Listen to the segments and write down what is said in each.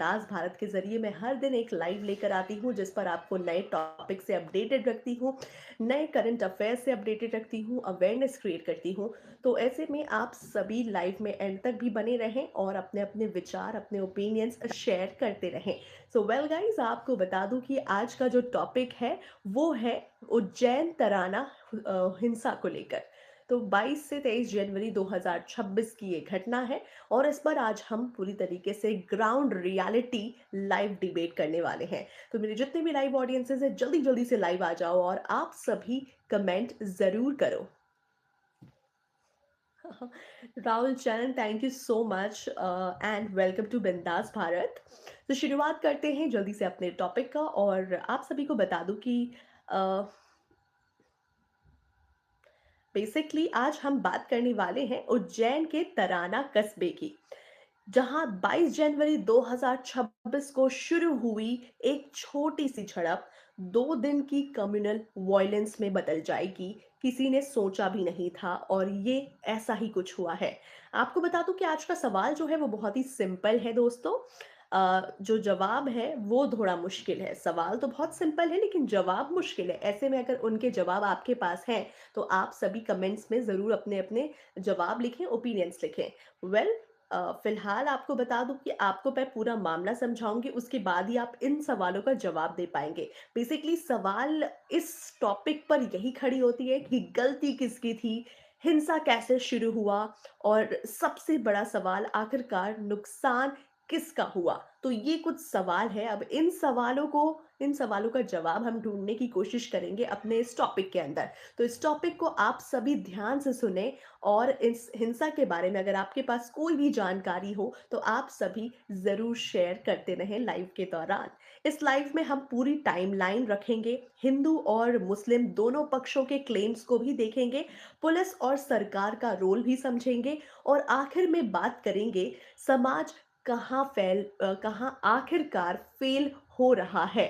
बिंदास भारत के ज़रिए मैं हर दिन एक लाइव लेकर आती हूँ, जिस पर आपको नए टॉपिक से अपडेटेड रखती हूँ, नए करंट अफेयर्स से अपडेटेड रखती हूँ, अवेयरनेस क्रिएट करती हूँ। तो ऐसे में आप सभी लाइव में एंड तक भी बने रहें और अपने-अपने विचार, अपने ओपिनियंस शेयर करते रहें। सो वेल गाइज़, आपको बता दूँ कि आज का जो टॉपिक है, वो है उज्जैन तराना हिंसा को लेकर। तो 22 से 23 जनवरी 2026 की ये घटना है और इस पर आज हम पूरी तरीके से ग्राउंड रियलिटी लाइव डिबेट करने वाले हैं। तो मेरे जितने भी लाइव ऑडियंसेस हैं, जल्दी-जल्दी से लाइव आ जाओ और आप सभी कमेंट ज़रूर करो। Rahul Charan, thank you so much and welcome to Bindaas Bharat. तो शुरुआत करते हैं जल्दी से अपने टॉपिक का और आप सभी को बता दूं कि बेसिकली आज हम बात करने वाले हैं उज्जैन के तराना कस्बे की, जहां 22 जनवरी 2026 को शुरू हुई एक छोटी सी झड़प 2 दिन की कम्युनल वॉयलेंस में बदल जाएगी, किसी ने सोचा भी नहीं था और ये ऐसा ही कुछ हुआ है। आपको बता दूं कि आज का सवाल जो है वो बहुत ही सिंपल है दोस्तों। जो जवाब है वो थोड़ा मुश्किल है। सवाल तो बहुत सिंपल है लेकिन जवाब मुश्किल है। ऐसे में अगर उनके जवाब आपके पास हैं तो आप सभी कमेंट्स में ज़रूर अपने-अपने जवाब लिखें, ओपिनियंस लिखें। वेल, फिलहाल आपको बता दूँ कि आपको मैं पूरा मामला समझाऊँगी, उसके बाद ही आप इन सवालों का जवाब दे पाएँगे। बेसिकली सवाल इस टॉपिक पर यही खड़ी होती है कि गलती किसकी थी, हिंसा कैसे शुरू हुआ और सबसे बड़ा सवाल आखिरकार नुकसान किसका हुआ? तो ये कुछ सवाल हैं। अब इन सवालों का जवाब हम ढूँढने की कोशिश करेंगे अपने इस टॉपिक के अंदर। तो इस टॉपिक को आप सभी ध्यान से सुनें और इस हिंसा के बारे में अगर आपके पास कोई भी जानकारी हो, तो आप सभी ज़रूर शेयर करते रहें लाइव के दौरान। इस लाइव में हम पूरी टाइमलाइन रखेंगे, हिंदू और मुस्लिम दोनों पक्षों के क्लेम्स को भी देखेंगे, पुलिस और सरकार का रोल भी समझेंगे और आखिर में बात करेंगे समाज कहाँ आखिरकार फेल हो रहा है।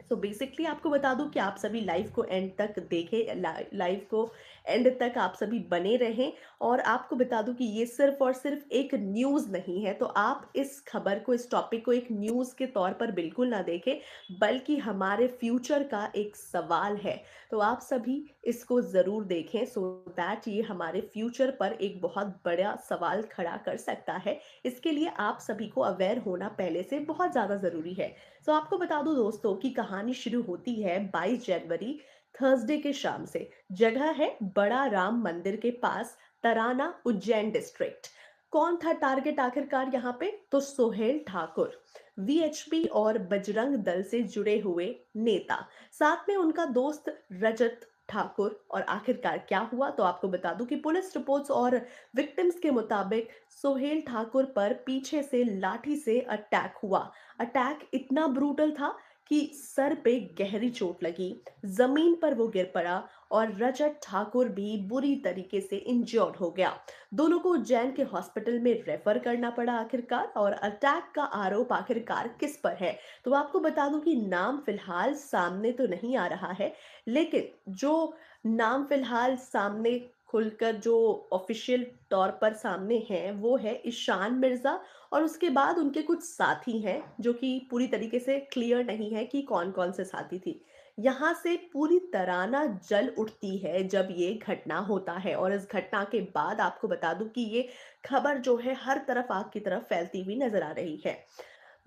सो बेसिकली आपको बता दूं कि आप सभी लाइव को एंड तक देखें, लाइव को एंड तक आप सभी बने रहें और आपको बता दूं कि ये सिर्फ और सिर्फ एक न्यूज़ नहीं है। तो आप इस खबर को, इस टॉपिक को एक न्यूज़ के तौर पर बिल्कुल ना देखें, बल्कि हमारे फ्यूचर का एक सवाल है। तो आप सभी इसको ज़रूर देखें सो दैट ये हमारे फ्यूचर पर एक बहुत बड़ा सवाल खड़ा कर सकता है। इसके लिए आप सभी को अवेयर होना पहले से बहुत ज़्यादा ज़रूरी है। तो आपको बता दूं दोस्तों कि कहानी शुरू होती है 22 जनवरी थर्सडे के शाम से। जगह है बड़ा राम मंदिर के पास, तराना, उज्जैन डिस्ट्रिक्ट। कौन था टारगेट आखिरकार यहाँ पे? तो सोहेल ठाकुर, वीएचपी और बजरंग दल से जुड़े हुए नेता, साथ में उनका दोस्त रजत ठाकुर। और आखिरकार क्या हुआ? तो आपको बता दूं कि पुलिस रिपोर्ट्स और विक्टिम्स के मुताबिक सोहेल ठाकुर पर पीछे से लाठी से अटैक हुआ। अटैक इतना ब्रूटल था कि सर पे गहरी चोट लगी, जमीन पर वो गिर पड़ा और रजत ठाकुर भी बुरी तरीके से इंजर्ड हो गया। दोनों को उज्जैन के हॉस्पिटल में रेफर करना पड़ा आखिरकार। और अटैक का आरोप आखिरकार किस पर है? तो आपको बता दूं कि नाम फिलहाल सामने तो नहीं आ रहा है, लेकिन जो नाम फिलहाल सामने खुलकर जो ऑफिशियल तौर पर सामने हैं वो है ईशान मिर्जा और उसके बाद उनके कुछ साथी हैं, जो कि पूरी तरीके से क्लियर नहीं है कि कौन-कौन से साथी थी। यहाँ से पूरी तराना जल उठती है जब ये घटना होता है और इस घटना के बाद आपको बता दूँ कि ये खबर जो है हर तरफ आग की तरफ फैलती हुई नज़र आ रही है।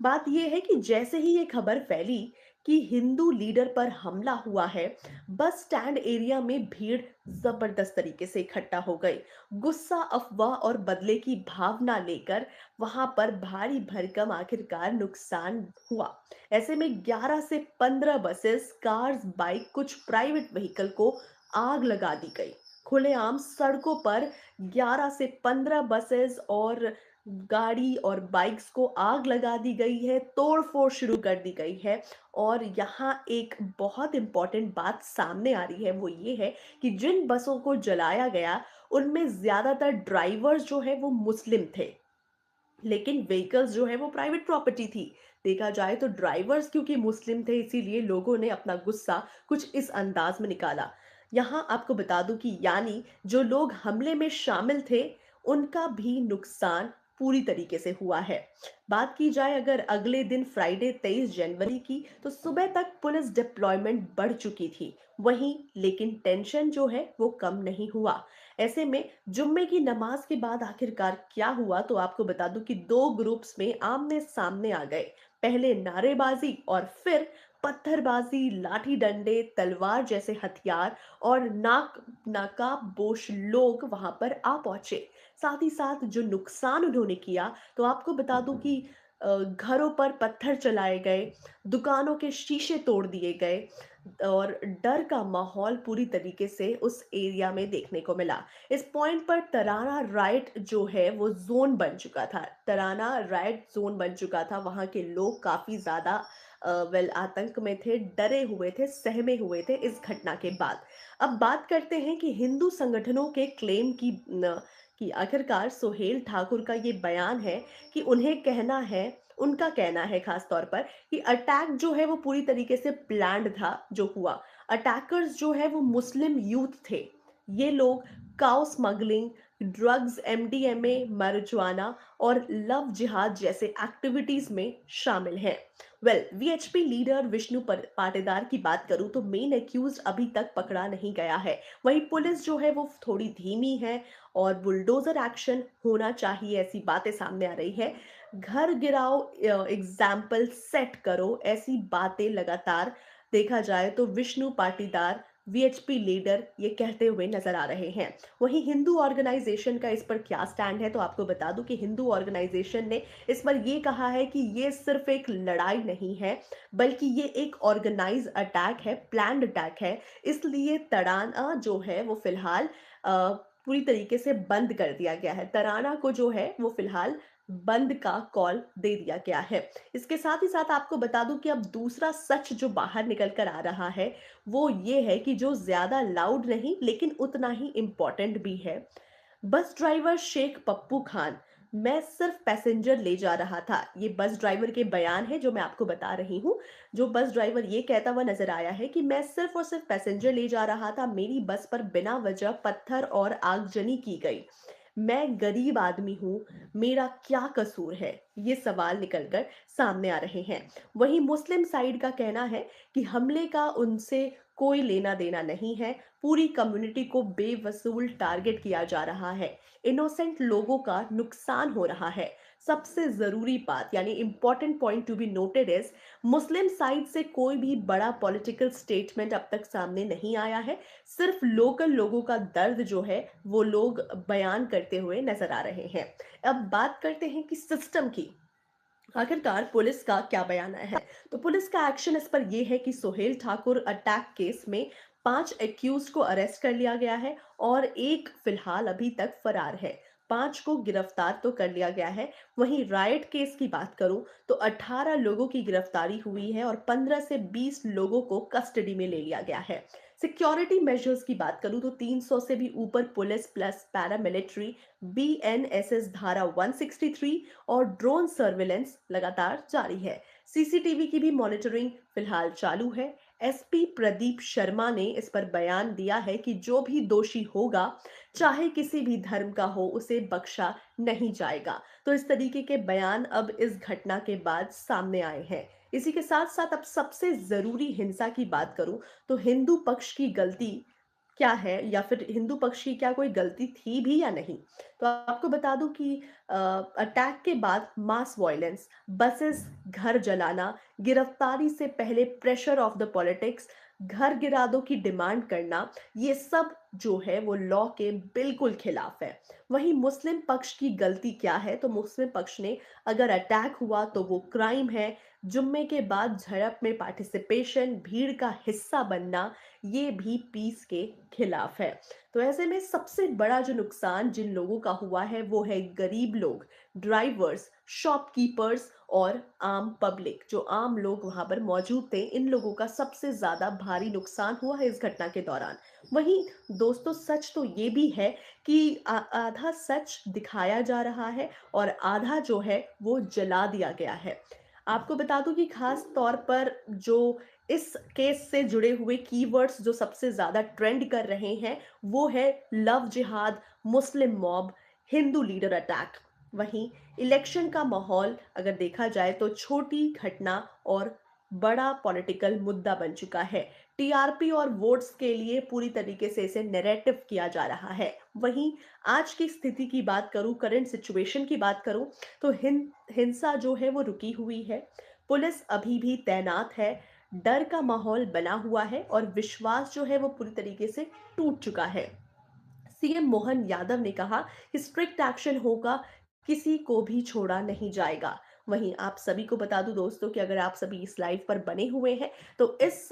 बात ये है कि जैसे ही ये खबर फैली कि हिंदू लीडर पर हमला हुआ है, बस स्टैंड एरिया में भीड़ जबरदस्त तरीके से इकट्ठा हो गई। गुस्सा, अफवाह और बदले की भावना लेकर वहां पर भारी भरकम आखिरकार नुकसान हुआ। ऐसे में 11 से 15 बसेस, कार्स, बाइक, कुछ प्राइवेट व्हीकल को आग लगा दी गई। खुलेआम सड़कों पर 11 से 15 बसेस और गाड़ी और बाइक्स को आग लगा दी गई है, तोड़-फोड़ शुरू कर दी गई है। और यहाँ एक बहुत इम्पोर्टेंट बात सामने आ रही है, वो ये है कि जिन बसों को जलाया गया, उनमें ज़्यादातर ड्राइवर्स जो हैं वो मुस्लिम थे, लेकिन व्हीकल्स जो है वो प्राइवेट प्रॉपर्टी थी। देखा जाए तो ड्राइवर्स क्योंकि मुस्लिम थे, इसीलिए लोगों ने अपना गुस्सा कुछ इस अंदाज में निकाला। यहाँ आपको बता दूं कि यानी जो लोग हमले में शामिल थे, उनका भी नुकसान पूरी तरीके से हुआ है। बात की जाए अगर अगले दिन फ्राइडे 23 जनवरी की, तो सुबह तक पुलिस डिप्लॉयमेंट बढ़ चुकी थी। वहीं लेकिन टेंशन जो है वो कम नहीं हुआ। ऐसे में जुम्मे की नमाज के बाद आखिरकार क्या हुआ, तो आपको बता दूं कि दो ग्रुप्स में आमने सामने आ गए। पहले नारेबाजी और फिर पत्थरबाजी, लाठी डंडे, तलवार जैसे हथियार और नकाबपोश लोग वहां पर आ पहुंचे। साथ ही साथ जो नुकसान उन्होंने किया, तो आपको बता दूं कि घरों पर पत्थर चलाए गए, दुकानों के शीशे तोड़ दिए गए और डर का माहौल पूरी तरीके से उस एरिया में देखने को मिला। इस पॉइंट पर तराना राइट जो है वो जोन बन चुका था। तराना राइट जोन बन चुका था। वहां के लोग काफी ज्यादा वेल आतंक में थे, डरे हुए थे, सहमे हुए थे इस घटना के बाद। अब बात करते हैं कि हिंदू संगठनों के क्लेम की कि आखिरकार सोहेल ठाकुर का ये बयान है कि उन्हें कहना है, उनका कहना है खास तौर पर कि अटैक जो है वो पूरी तरीके से प्लान्ड था जो हुआ। अटैकर्स जो है वो मुस्लिम यूथ थे। ये लोग cow smuggling, drugs, MDMA, marijuana और लव जिहाद जैसे एक्टिविटीज में शामिल हैं। Well, VHP leader Vishnu Patidar की बात करूं तो मेन एक्यूज अभी तक पकड़ा नहीं गया है। वहीं पुलिस जो है वो थोड़ी धीमी है और बुलडोजर एक्शन होना चाहिए, ऐसी बातें सामने आ रही है। घर गिराओ, एग्जाम्पल सेट करो, ऐसी बातें लगातार देखा जाए तो विष्णु पाटीदार वीएचपी लीडर ये कहते हुए नजर आ रहे हैं। वहीं हिंदू ऑर्गेनाइजेशन का इस पर क्या स्टैंड है, तो आपको बता दूं कि हिंदू ऑर्गेनाइजेशन ने इस पर ये कहा है कि ये सिर्फ एक लड़ाई नहीं है, बल्कि ये एक ऑर्गेनाइज अटैक है, प्लान्ड अटैक है। इसलिए तड़ाना जो है वो फिलहाल पूरी तरीके से बंद कर दिया गया है। तराना को जो है वो फिलहाल बंद का कॉल दे दिया गया है। इसके साथ ही साथ आपको बता दूं कि अब दूसरा सच जो बाहर निकल कर आ रहा है वो ये है कि जो ज्यादा लाउड नहीं लेकिन उतना ही इंपॉर्टेंट भी है। बस ड्राइवर शेख पप्पू खान, मैं सिर्फ पैसेंजर ले जा रहा था। ये बस ड्राइवर के बयान है जो मैं आपको बता रही हूँ। जो बस ड्राइवर ये कहता हुआ नजर आया है कि मैं सिर्फ और सिर्फ पैसेंजर ले जा रहा था, मेरी बस पर बिना वजह पत्थर और आगजनी की गई। मैं गरीब आदमी हूँ, मेरा क्या कसूर है, ये सवाल निकलकर सामने आ रहे हैं। वहीं मुस्लिम साइड का कहना है कि हमले का उनसे कोई लेना देना नहीं है, पूरी कम्युनिटी को बेवसूल टारगेट किया जा रहा है, इनोसेंट लोगों का नुकसान हो रहा है। सबसे जरूरी बात यानी important point to be noted is, Muslim side से कोई भी बड़ा पॉलिटिकल स्टेटमेंट अब तक सामने नहीं आया है। सिर्फ लोकल लोगों का दर्द जो है वो लोग बयान करते हुए नजर आ रहे हैं। अब बात करते हैं कि सिस्टम की, आखिरकार पुलिस का क्या बयान आया है। तो पुलिस का एक्शन इस पर यह है कि सोहेल ठाकुर अटैक केस में 5 एक्यूज को अरेस्ट कर लिया गया है और एक फिलहाल अभी तक फरार है। 5 को गिरफ्तार तो कर लिया गया है। वहीं राइट केस की बात करूं तो 18 लोगों की गिरफ्तारी हुई है और 15 से 20 लोगों को कस्टडी में ले लिया गया है। सिक्योरिटी मेजर्स की बात करूं तो 300 से भी ऊपर पुलिस प्लस पैरामिलिट्री, बीएनएसएस धारा 163 और ड्रोन सर्विलेंस लगातार जारी है। सीसीटीवी की भी मॉनिटरिंग फिलहाल चालू है। एसपी प्रदीप शर्मा ने इस पर बयान दिया है कि जो भी दोषी होगा, चाहे किसी भी धर्म का हो, उसे बख्शा नहीं जाएगा। तो इस तरीके के बयान अब इस घटना के बाद सामने आए हैं। इसी के साथ साथ अब सबसे जरूरी हिंसा की बात करूं तो हिंदू पक्ष की गलती क्या है, या फिर हिंदू पक्ष की क्या कोई गलती थी भी या नहीं। तो आपको बता दूं कि अटैक के बाद मास वायलेंस, बसेस, घर जलाना, गिरफ्तारी से पहले प्रेशर ऑफ द पॉलिटिक्स, घर गिरा दो की डिमांड करना, ये सब जो है वो लॉ के बिल्कुल खिलाफ है। वहीं मुस्लिम पक्ष की गलती क्या है, तो मुस्लिम पक्ष ने, अगर अटैक हुआ तो वो क्राइम है। जुम्मे के बाद झड़प में पार्टिसिपेशन, भीड़ का हिस्सा बनना, ये भी पीस के खिलाफ है। तो ऐसे में सबसे बड़ा जो नुकसान जिन लोगों का हुआ है वो है गरीब लोग, ड्राइवर्स, शॉपकीपर्स और आम पब्लिक, जो आम लोग वहां पर मौजूद थे। इन लोगों का सबसे ज्यादा भारी नुकसान हुआ है इस घटना के दौरान। वहीं दोस्तों सच तो ये भी है कि आधा सच दिखाया जा रहा है और आधा जो है वो जला दिया गया है। आपको बता दूं कि खास तौर पर जो इस केस से जुड़े हुए कीवर्ड्स जो सबसे ज्यादा ट्रेंड कर रहे हैं वो है लव जिहाद, मुस्लिम मॉब, हिंदू लीडर अटैक। वहीं इलेक्शन का माहौल अगर देखा जाए तो छोटी घटना और बड़ा पॉलिटिकल मुद्दा बन चुका है। टीआरपी और वोट्स के लिए पूरी तरीके से इसे नैरेटिव किया जा रहा है। वहीं आज की स्थिति की बात करूं, करंट सिचुएशन की बात करूं, तो हिंसा जो है वो रुकी हुई है। पुलिस अभी भी तैनात है। डर का माहौल बना हुआ है और विश्वास जो है वो पूरी तरीके से टूट चुका है। सीएम मोहन यादव ने कहा कि स्ट्रिक्ट एक्शन होगा, किसी को भी छोड़ा नहीं जाएगा। वहीं आप सभी को बता दूं दोस्तों कि अगर आप सभी इस लाइव पर बने हुए हैं तो इस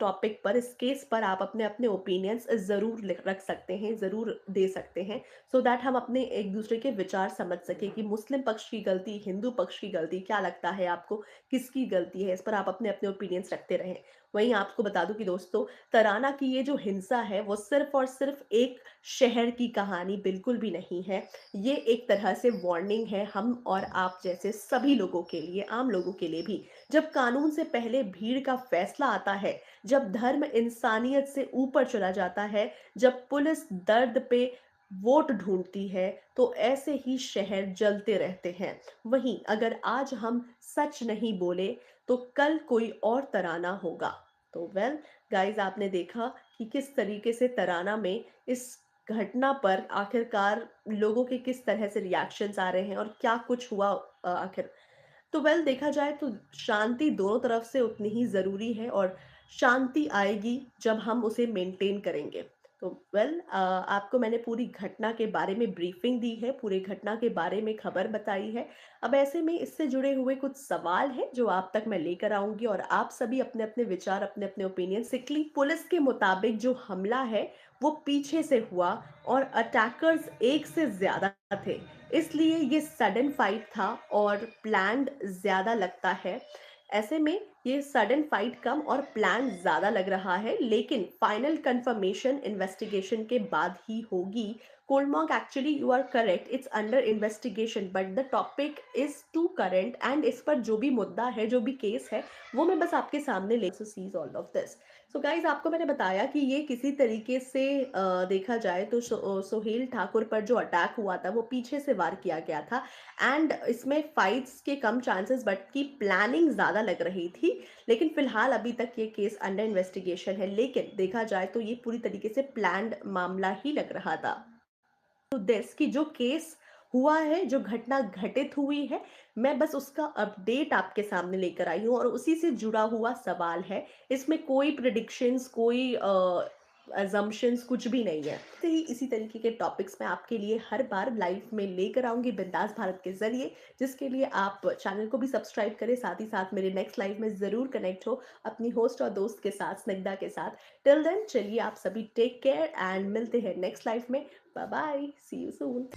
टॉपिक पर, इस केस पर आप अपने अपने ओपिनियंस जरूर रख सकते हैं, जरूर दे सकते हैं, सो दैट हम अपने एक दूसरे के विचार समझ सके कि मुस्लिम पक्ष की गलती, हिंदू पक्ष की गलती, क्या लगता है आपको, किसकी गलती है। इस पर आप अपने अपने ओपिनियंस रखते रहें। वहीं आपको बता दूं कि दोस्तों, तराना की ये जो हिंसा है वो सिर्फ और सिर्फ एक शहर की कहानी बिल्कुल भी नहीं है। ये एक तरह से वार्निंग है हम और आप जैसे सभी लोगों के लिए, आम लोगों के लिए भी। जब कानून से पहले भीड़ का फैसला आता है, जब धर्म इंसानियत से ऊपर चला जाता है, जब पुलिस दर्द पे वोट ढूंढती है, तो ऐसे ही शहर जलते रहते हैं। वहीं अगर आज हम सच नहीं बोले तो कल कोई और तराना होगा। तो वेल गाइस, आपने देखा कि किस तरीके से तराना में इस घटना पर आखिरकार लोगों के किस तरह से रिएक्शंस आ रहे हैं और क्या कुछ हुआ आखिर। तो वेल देखा जाए तो शांति दोनों तरफ से उतनी ही ज़रूरी है और शांति आएगी जब हम उसे मेंटेन करेंगे। तो वेल आपको मैंने पूरी घटना के बारे में ब्रीफिंग दी है, पूरी घटना के बारे में खबर बताई है। अब ऐसे में इससे जुड़े हुए कुछ सवाल हैं जो आप तक मैं लेकर आऊँगी और आप सभी अपने-अपने विचार, अपने-अपने ओपिनियन सिकली पुलिस के मुताबिक जो हमला है वो पीछे से हुआ और अटैकर्स एक से ज़्यादा थे। इसलिए ये सडन फाइट था और प्लान्ड ज़्यादा लगता है। ऐसे में ये सडन फाइट कम और प्लान ज़्यादा लग रहा है, लेकिन फाइनल कंफर्मेशन इन्वेस्टिगेशन के बाद ही होगी। कोलमॉक, actually you are correct, it's under investigation but the topic is too current and इस पर जो भी मुद्दा है, जो भी केस है, वो मैं बस आपके सामने ले see all of this. So guys, आपको मैंने बताया कि ये किसी तरीके से देखा जाए तो सोहेल ठाकुर पर जो अटैक हुआ था वो पीछे से वार किया गया था एंड इसमें फाइट्स के कम चांसेस बट की प्लानिंग ज़्यादा लग रही थी। लेकिन फिलहाल अभी तक ये केस अंडर इन्वेस्टिगेशन है, लेकिन देखा जाए तो ये पूरी तरीके से प्लान्ड मामला ही लग रहा था। तो दिस कि जो केस हुआ है, जो घटना घटित हुई है, मैं बस उसका अपडेट आपके सामने लेकर आई हूँ और उसी से जुड़ा हुआ सवाल है। इसमें कोई प्रेडिक्शंस, कोई असम्पशन्स कुछ भी नहीं है। तो ही इसी तरीके के टॉपिक्स मैं आपके लिए हर बार लाइव में लेकर आऊँगी बिंदास भारत के ज़रिए, जिसके लिए आप चैनल को भी सब्सक्राइब करें, साथ ही साथ मेरे नेक्स्ट लाइव में ज़रूर कनेक्ट हो अपनी होस्ट और दोस्त के साथ, स्निग्धा के साथ। टिल देन चलिए आप सभी टेक केयर एंड मिलते हैं नेक्स्ट लाइव में। Bye bye. See you soon.